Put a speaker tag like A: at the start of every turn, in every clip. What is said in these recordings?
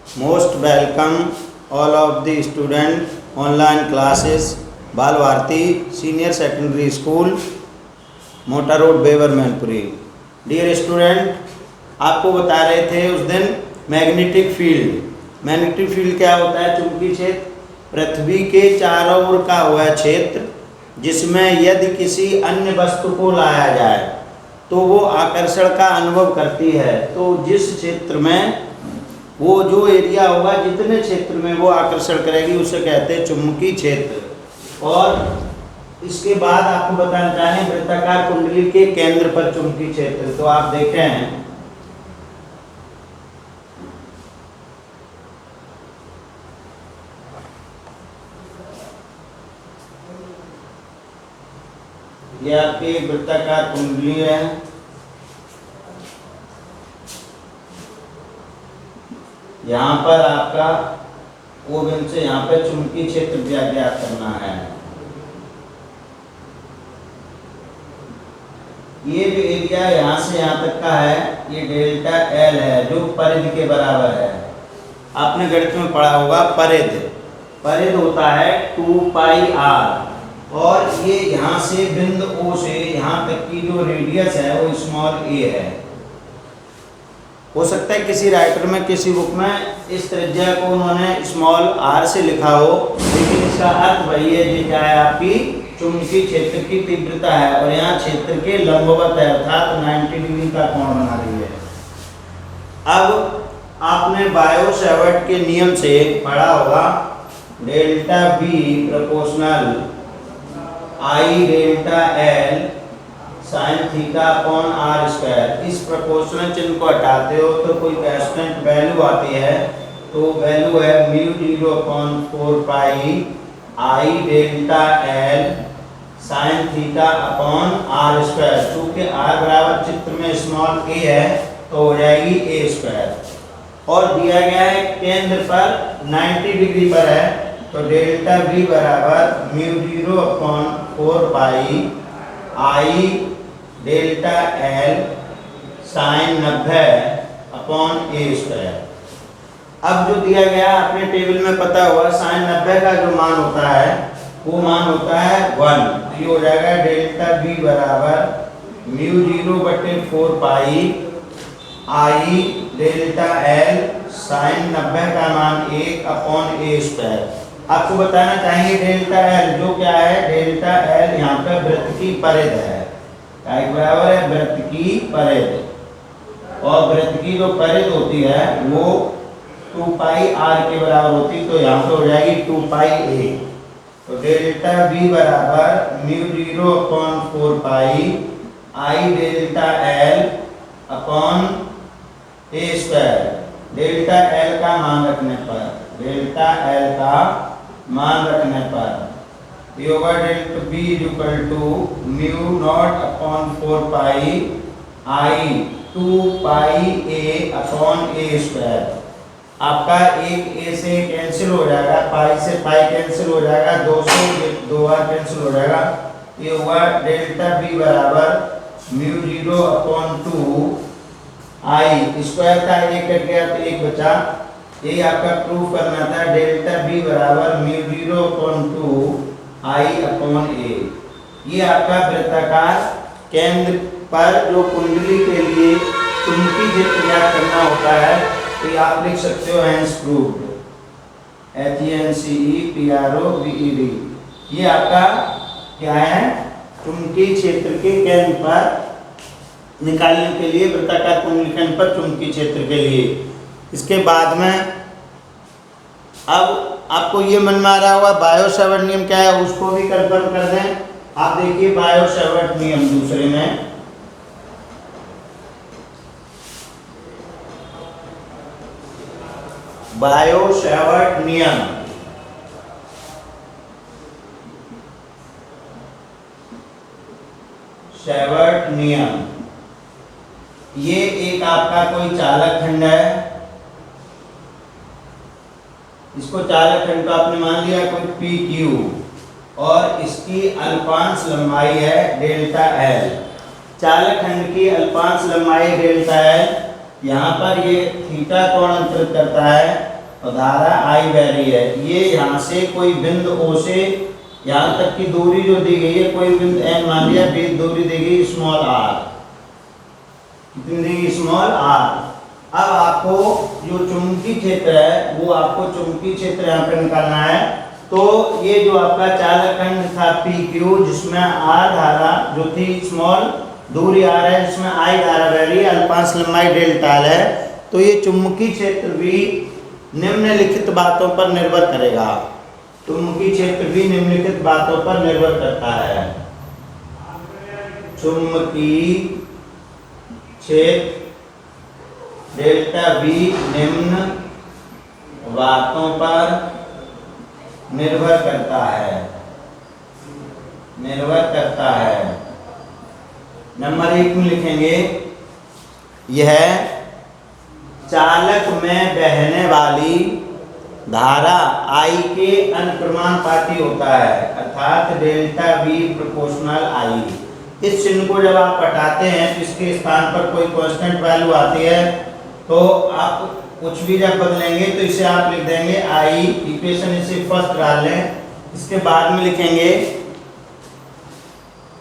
A: Most welcome all of the student online classes Bal Bharati senior secondary school Mota road Bewar Mainpuri. Dear student, आपको बता रहे थे उस दिन मैग्नेटिक फील्ड। मैग्नेटिक फील्ड क्या होता है? चुंबकीय क्षेत्र पृथ्वी के चारों ओर का हुआ क्षेत्र जिसमें यदि किसी अन्य वस्तु को लाया जाए तो वो आकर्षण का अनुभव करती है। तो जिस क्षेत्र में वो जो एरिया होगा, जितने क्षेत्र में वो आकर्षण करेगी उसे कहते हैं चुंबकीय क्षेत्र। और इसके बाद आपको बताना चाहें वृत्ताकार कुंडली के केंद्र पर चुंबकीय क्षेत्र। तो आप देखें ये आपकी वृत्ताकार कुंडली है। यहाँ पर आपका O बिंदु से यहाँ पे चुंबकीय क्षेत्र ज्ञात करना है। ये जो एरिया यहाँ से यहाँ तक का है ये डेल्टा L है जो परिधि के बराबर है। आपने गणित में पढ़ा होगा परिधि होता है 2 पाई r और ये यहाँ से बिंदु O से यहाँ तक की जो रेडियस है वो स्मॉल a है। हो सकता है किसी राइटर में किसी बुक में इस त्रिज्या को उन्होंने स्मॉल r से लिखा हो, लेकिन इसका अर्थ वही है जो क्या है आपकी चुंबकीय क्षेत्र की तीव्रता है और यहाँ क्षेत्र के लंबवत है अर्थात 90 डिग्री का कोण बना रही है। अब आपने बायो सेवर्ट के नियम से पढ़ा होगा delta V proportional I delta L sine theta upon r square. इस प्रोपोर्शनल चिन्ह को हटाते हो तो कोई कांस्टेंट वैल्यू आती है, तो वैल्यू है mu 0 upon 4 pi I delta L sine theta upon r square. चूंकि r बराबर चित्र में स्मॉल a है तो हो जाएगी a स्क्वायर और दिया गया है केंद्र पर 90 डिग्री पर है, तो डेल्टा V बराबर mu 0 upon 4 pi I delta L sine 90 upon a square. अब जो दिया गया अपने टेबल में पता हुआ साइन 90 का जो मान होता है वो मान होता है 1। ये हो जाएगा डेल्टा V बराबर mu 0/4 pi I delta L sine 90 का मान 1 अपॉन a स्क्वायर। आपको बताना चाहिए डेल्टा L जो क्या है, डेल्टा L यहाँ पे वृत्त की परिधि है। क्या बराबर है? वृत्त की परिधि। और वृत्त की जो परिधि होती है वो 2 पाई r के बराबर होती है, तो यहाँ पे हो जाएगी 2 पाई a। तो डेल्टा V बराबर mu 0 upon 4 pi I delta L upon a square. Delta L का मान रखने पर ये होगा delta B equal to mu not upon 4 pi I 2 pi a upon a square. आपका एक a से कैंसिल हो जाएगा, पाई से पाई कैंसिल हो जाएगा, 2 से 2 बार कैंसिल हो जाएगा। ये होगा डेल्टा B बराबर म्यू 0 अपॉन 2 I स्क्वायर का एक कट गया तो एक बचा। ये आपका प्रूफ करना था डेल्टा B बराबर mu 0 upon 2 I upon a। ये आपका वृत्ताकार केंद्र पर जो कुंडली के लिए चुंबकीय क्षेत्र ज्ञात करना होता है तो ये आप लिख सकते हो हेंस प्रूव्ड HENCEPROVED। ये आपका क्या है? चुंबकीय क्षेत्र के केंद्र पर निकालने के लिए वृत्ताकार कुंडली केंद्र पर चुंबकीय क्षेत्र के लिए। इसके बाद में अब आपको ये मन में आ रहा होगा बायो सेवर्ट नियम क्या है, उसको भी कंफर्म कर दें। आप देखिए बायो सेवर्ट नियम दूसरे में बायो सेवर्ट नियम ये एक आपका कोई चालक खंड है। इसको चालक खंड का आपने मान लिया कोई PQ और इसकी अल्पांश लंबाई है डेल्टा L। चालक खंड की अल्पांश लंबाई डेल्टा L यहाँ पर ये थीटा कोण अंतरित करता है और धारा आई बह रही है। ये यहाँ से कोई बिंदु ओ से यहाँ तक की दूरी जो दी गई है, कोई बिंदु एम मान लिया, दूरी दी गई स्मॉल आर, कितनी दी गई स्मॉल आर। अब आपको जो चुंबकीय क्षेत्र है वो आपको चुंबकीय क्षेत्र यहाँ पे निकालना है। तो ये जो आपका चालकखंड था पी क्यू, जिसमें आर धारा जो थी स्मॉल दूरी आर है, जिसमें आई धारा बह रही है, अल्पांश लंबाई डेल्टा एल है, तो ये चुंबकीय क्षेत्र भी निम्नलिखित बातों पर निर्भर करेगा। चुंबकीय क्षेत्र भी निम्नलिखित बातों पर निर्भर करता है। चुंबकीय क्षेत्र डेल्टा V निम्न बातों पर निर्भर करता है, निर्भर करता है। नंबर 1 में लिखेंगे, यह चालक में बहने वाली धारा I के अनुक्रमानुपाती होता है, अर्थात डेल्टा V प्रोपोर्शनल I। इस चिन्ह को जब आप हटाते हैं तो इसके स्थान पर कोई कांस्टेंट वैल्यू आती है, तो आप कुछ भी जब बदलेंगे तो इसे आप लिख देंगे आई, इक्वेशन इसे फर्स्ट डाल लें, इसके बाद में लिखेंगे,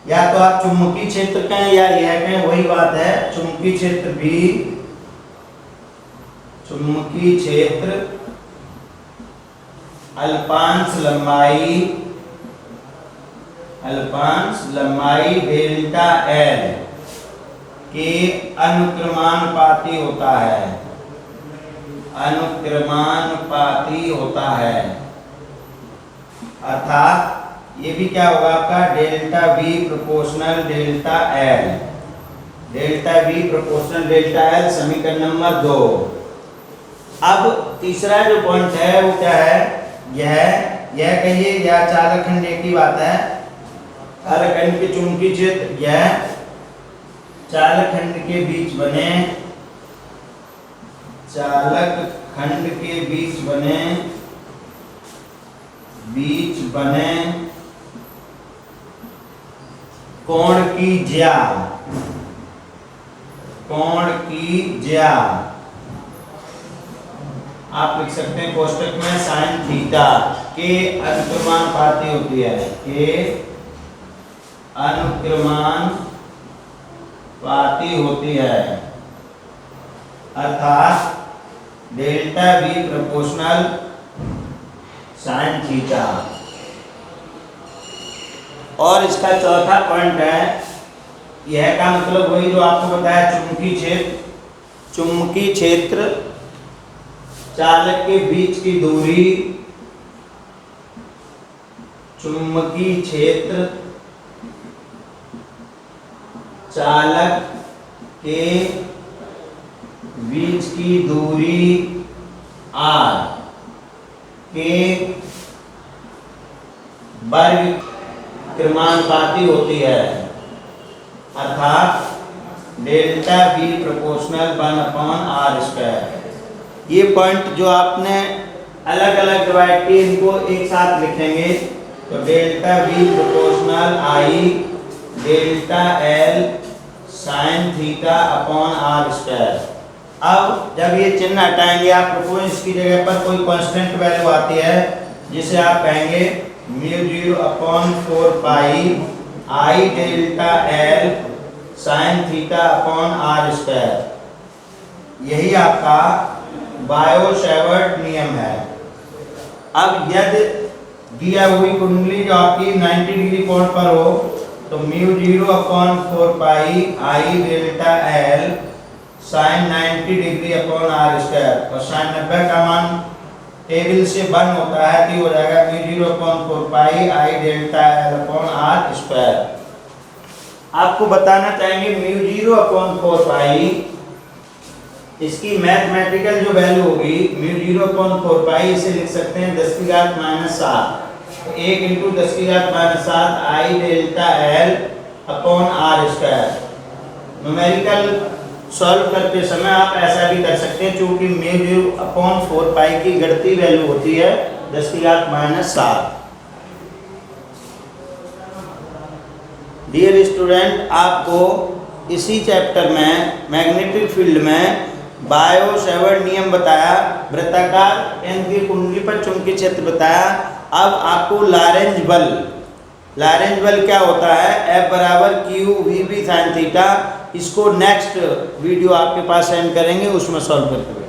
A: या तो आप चुंबकीय क्षेत्र कहें या यह कहें, वही बात है। चुंबकीय क्षेत्र भी, चुंबकीय क्षेत्र अल्पांश लंबाई डेल्टा एल के अनुक्रमानुपाती होता है, अनुक्रमानुपाती होता है। अर्थात ये भी क्या होगा आपका, delta V proportional delta L, delta V proportional delta L, समीकरण नंबर 2। अब तीसरा जो पॉइंट है वो क्या है, यह कहिए या चालकखंड की बात है, चालकखंड के चुंबकीय क्षेत्र, यह चालकखंड के बीच बने, चालकखंड के बीच बने कोण की ज्या, कोण की ज्या आप लिख सकते हैं कोष्टक में साइन थीटा के अनुक्रमानुपाती होती है, के अनुक्रमानुपाती होती है। अर्थात delta V proportional sine theta. और इसका चौथा पॉइंट है, यह का मतलब वही जो आपको बताया, चुंबकीय क्षेत्र, चुंबकीय क्षेत्र चालक के बीच की दूरी, चुंबकीय क्षेत्र चालक के बीच की दूरी r के वर्ग क्रमानुपाती होती है, अर्थात डेल्टा V प्रोपोर्शनल 1/r²। ये पॉइंट जो आपने अलग अलग डिवाइड किए, इनको एक साथ लिखेंगे, तो delta V proportional I delta L sine theta upon r²। अब जब ये चिन्ह हटाएंगे आप, प्रपोज इसकी जगह पर कोई कांस्टेंट वैल्यू आती है, जिसे आप कहेंगे μ0/4 pi I delta L sine theta upon r²। यही आपका बायो-सैवर्ट नियम है। अब यदि दिया हुई कुंडली जो आपकी 90 डिग्री कोण पर हो, तो μ0/4 pi I delta L sine 90 degree upon r², और साइन 90 का मान टेबल से 1 होता है, तो हो जाएगा μ0/4 pi I delta L upon r²। आपको बताना चाहेंगे μ0/4 पाई, इसकी मैथमेटिकल जो वैल्यू होगी μ0/4 पाई, इसे लिख सकते हैं 10⁻⁷, 1 × 10⁻⁷ I delta L upon r²। Numerical solve करते समय आप ऐसा भी कर सकते हैं, क्योंकि μ0/4 पाई की गणती वैल्यू होती है 10⁻⁷। डियर स्टूडेंट, आपको इसी चैप्टर में मैग्नेटिक फील्ड में बायो सेवर्ड नियम बताया, वृत्ताकार केंद्रीय कुंडली पर चुंबकीय क्षेत्र बताया। अब आपको लॉरेंज बल क्या होता है, F बराबर Q V B sine theta. इसको नेक्स्ट वीडियो आपके पास सेंड करेंगे, उसमें सॉल्व करके